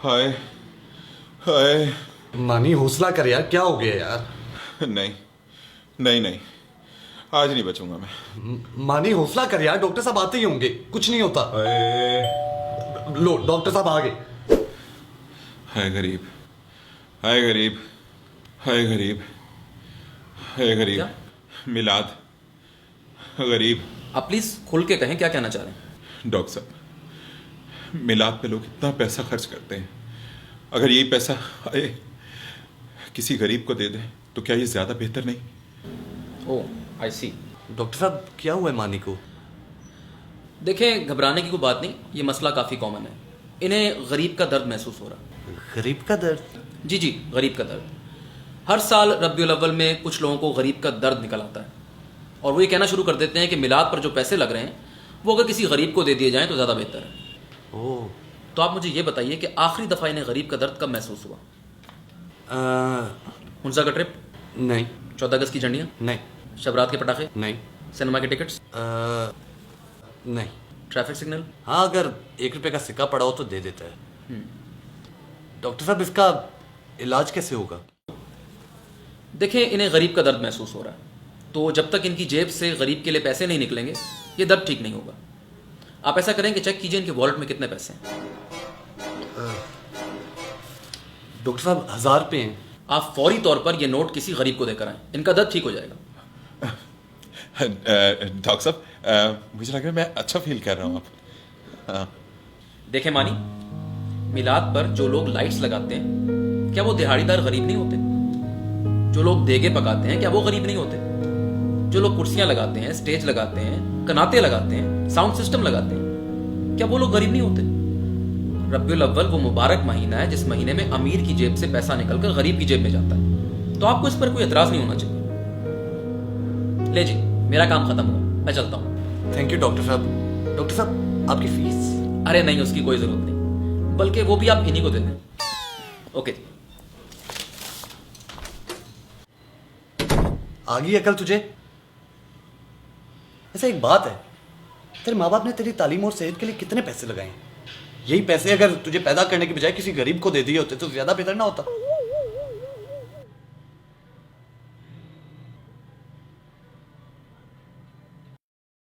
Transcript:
हाय हाय। मानी हौसला कर यार, क्या हो गया यार? नहीं नहीं नहीं, आज नहीं बचूंगा मैं। मानी हौसला कर यार, डॉक्टर साहब आते ही होंगे, कुछ नहीं होता। लो डॉक्टर साहब आ गए। हाय गरीब, हाय गरीब, हाय गरीब, हाय गरीब। क्या? मिलाद गरीब। आप प्लीज खुल के कहें क्या कहना चाह रहे हैं। डॉक्टर साहब, मिलाद पे लोग इतना पैसा खर्च करते हैं, अगर यही पैसा आए किसी गरीब को दे दें तो क्या ये ज्यादा बेहतर नहीं? ओह आई सी। डॉक्टर साहब क्या हुआ है मानी को? देखें, घबराने की कोई बात नहीं, ये मसला काफ़ी कॉमन है। इन्हें गरीब का दर्द महसूस हो रहा गरीब का दर्द? है। जी जी, गरीब का दर्द। हर साल रब्बिउल अव्वल में कुछ लोगों को गरीब का दर्द निकल आता है और वो ये कहना शुरू कर देते हैं कि मिलाद पर जो पैसे लग रहे हैं वो अगर किसी गरीब को दे दिए जाएं तो ज़्यादा बेहतर है। ओह। तो आप मुझे ये बताइए कि आखिरी दफ़ा इन्हें गरीब का दर्द कब महसूस हुआ? हुंजा का ट्रिप? नहीं 14 अगस्त की झंडियाँ? नहीं शबरात के पटाखे? नहीं सिनेमा के टिकट्स? नहीं। Traffic signal? हाँ, अगर 1 रुपए का सिक्का पड़ा हो तो दे देता है। डॉक्टर साहब इसका इलाज कैसे होगा? देखें, इन्हें गरीब का दर्द महसूस हो रहा है, तो जब तक इनकी जेब से गरीब के लिए पैसे नहीं निकलेंगे ये दर्द ठीक नहीं होगा। आप ऐसा करें कि चेक कीजिए इनके वॉलेट में कितने पैसे हैं। डॉक्टर साहब 1000 रुपये हैं। आप फौरी तौर पर ये नोट किसी गरीब को देकर आएं, इनका दर्द ठीक हो जाएगा। डॉक्टर साहब, मुझे लग रहा है मैं अच्छा फील कर रहा हूँ अब। हाँ। देखें मानी, मिलाद पर जो लोग लाइट्स लगाते हैं क्या वो दिहाड़ीदार गरीब नहीं होते? जो लोग देगे पकाते हैं क्या वो गरीब नहीं होते? जो लोग कुर्सियां लगाते हैं, स्टेज लगाते हैं, कनाते लगाते हैं, साउंड सिस्टम लगाते हैं, क्या वो लोग गरीब नहीं होते? रब्बिउल अव्वल वो मुबारक महीना है जिस महीने में अमीर की जेब से पैसा निकलकर गरीब की जेब में जाता है, तो आपको इस पर कोई एतराज नहीं होना चाहिए। ले जी, मेरा काम खत्म हुआ, मैं चलता हूँ। थैंक यू डॉक्टर साहब। डॉक्टर साहब आपकी फीस? अरे नहीं, उसकी कोई जरूरत नहीं, बल्कि वो भी आप इन्हीं को दे दें। ओके जी। आ गई अकल तुझे? ऐसा एक बात है, तेरे माँ बाप ने तेरी तालीम और सेहत के लिए कितने पैसे लगाए हैं? यही पैसे अगर तुझे पैदा करने के बजाय किसी गरीब को दे दिए होते तो ज्यादा बेहतर ना होता?